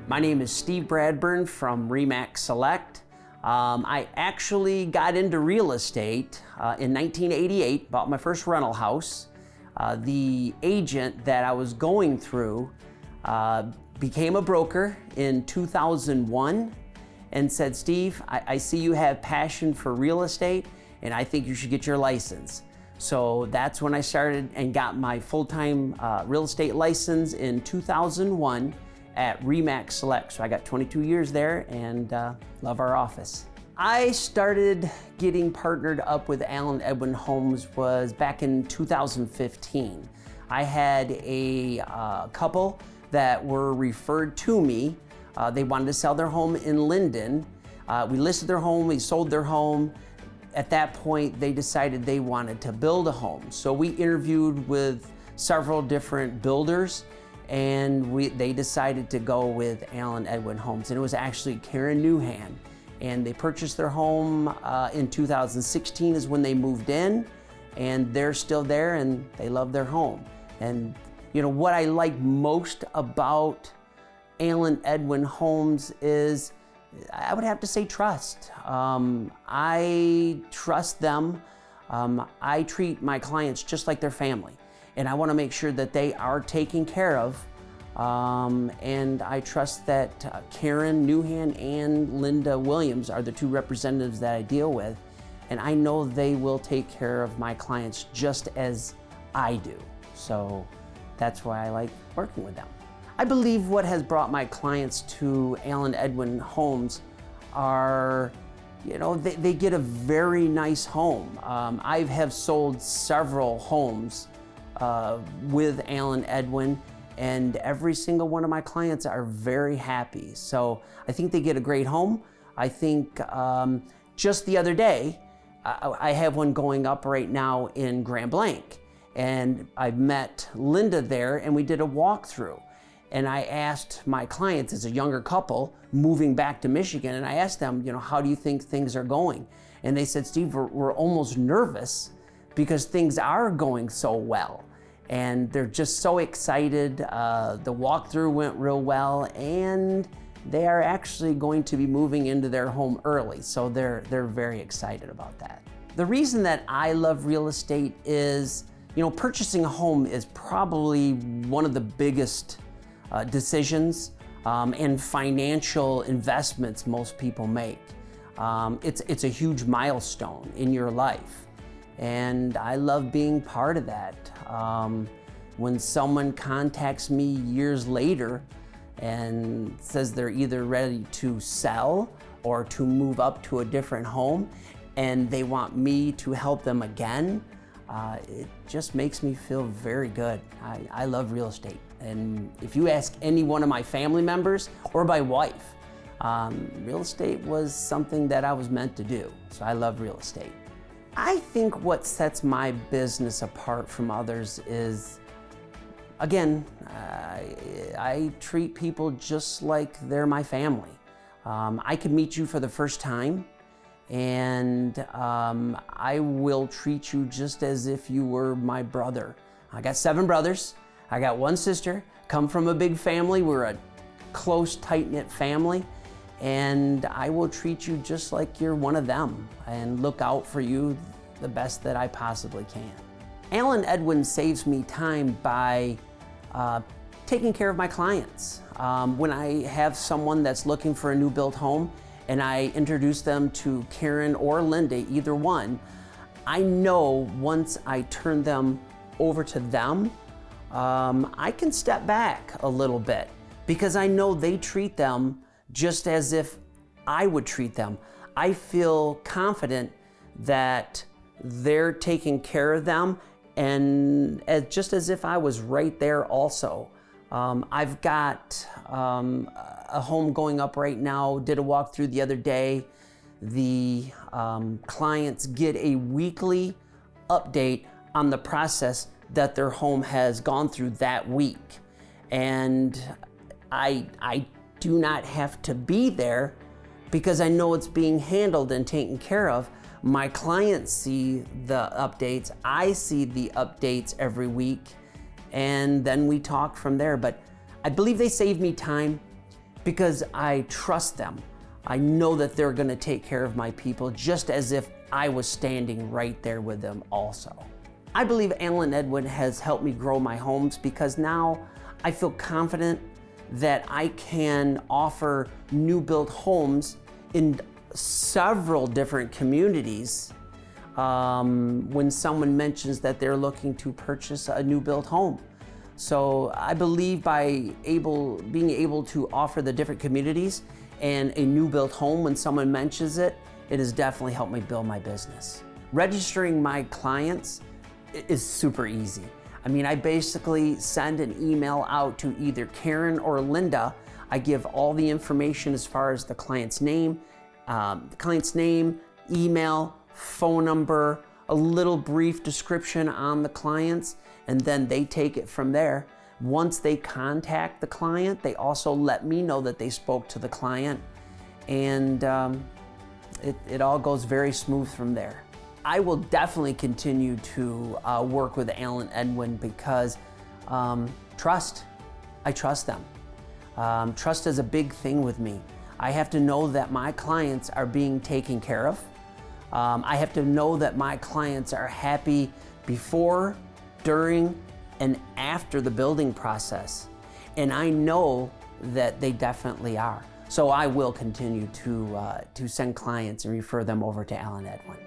My name is Steve Bradburn from Remax Select. I actually got into real estate in 1988, bought my first rental house. The agent that I was going through became a broker in 2001 and said, Steve, I see you have passion for real estate and I think you should get your license. So that's when I started and got my full-time real estate license in 2001 at Remax Select. So I got 22 years there and love our office. I started getting partnered up with Allen Edwin Homes was back in 2015. I had a couple that were referred to me. They wanted to sell their home in Linden. We listed their home, we sold their home. At that point, they decided they wanted to build a home. So we interviewed with several different builders and they decided to go with Alan Edwin Homes. And it was actually Karen Newhan. And they purchased their home in 2016 is when they moved in, and they're still there and they love their home. And you know, what I like most about Alan Edwin Homes is, I would have to say trust. I trust them. I treat my clients just like their family. And I want to make sure that they are taken care of. And I trust that Karen Newhan and Linda Williams are the two representatives that I deal with. And I know they will take care of my clients just as I do. So that's why I like working with them. I believe what has brought my clients to Alan Edwin Homes are, you know, they get a very nice home. I have sold several homes with Alan Edwin, and every single one of my clients are very happy. So I think they get a great home. I think just the other day, I have one going up right now in Grand Blanc, and I met Linda there and we did a walkthrough. And I asked my clients, as a younger couple moving back to Michigan, and I asked them, you know, how do you think things are going? And they said, Steve, we're almost nervous because things are going so well. And they're just so excited. The walkthrough went real well, and they are actually going to be moving into their home early. So they're very excited about that. The reason that I love real estate is, you know, purchasing a home is probably one of the biggest decisions and financial investments most people make. It's a huge milestone in your life, and I love being part of that. When someone contacts me years later and says they're either ready to sell or to move up to a different home and they want me to help them again, it just makes me feel very good. I love real estate. And if you ask any one of my family members or my wife, real estate was something that I was meant to do. So I love real estate. I think what sets my business apart from others is, again, I treat people just like they're my family. I could meet you for the first time and I will treat you just as if you were my brother. I got 7 brothers. I got 1 sister, come from a big family. We're a close, tight-knit family, and I will treat you just like you're one of them and look out for you the best that I possibly can. Alan Edwin saves me time by taking care of my clients. When I have someone that's looking for a new built home and I introduce them to Karen or Linda, either one, I know once I turn them over to them, I can step back a little bit because I know they treat them just as if I would treat them. I feel confident that they're taking care of them, and just as if I was right there also. I've got a home going up right now, did a walkthrough the other day. The clients get a weekly update on the process that their home has gone through that week. And I do not have to be there because I know it's being handled and taken care of. My clients see the updates, I see the updates every week, and then we talk from there. But I believe they save me time, because I trust them. I know that they're going to take care of my people just as if I was standing right there with them also. I believe Alan Edwin has helped me grow my homes because now I feel confident that I can offer new built homes in several different communities when someone mentions that they're looking to purchase a new built home. So I believe by being able to offer the different communities and a new built home when someone mentions it, it has definitely helped me build my business. Registering my clients is super easy. I mean, I basically send an email out to either Karen or Linda. I give all the information as far as the client's name, email, phone number, a little brief description on the clients, and then they take it from there. Once they contact the client, they also let me know that they spoke to the client, and it all goes very smooth from there. I will definitely continue to work with Alan Edwin because trust. I trust them. Trust is a big thing with me. I have to know that my clients are being taken care of. I have to know that my clients are happy before, during, and after the building process. And I know that they definitely are. So I will continue to send clients and refer them over to Alan Edwin.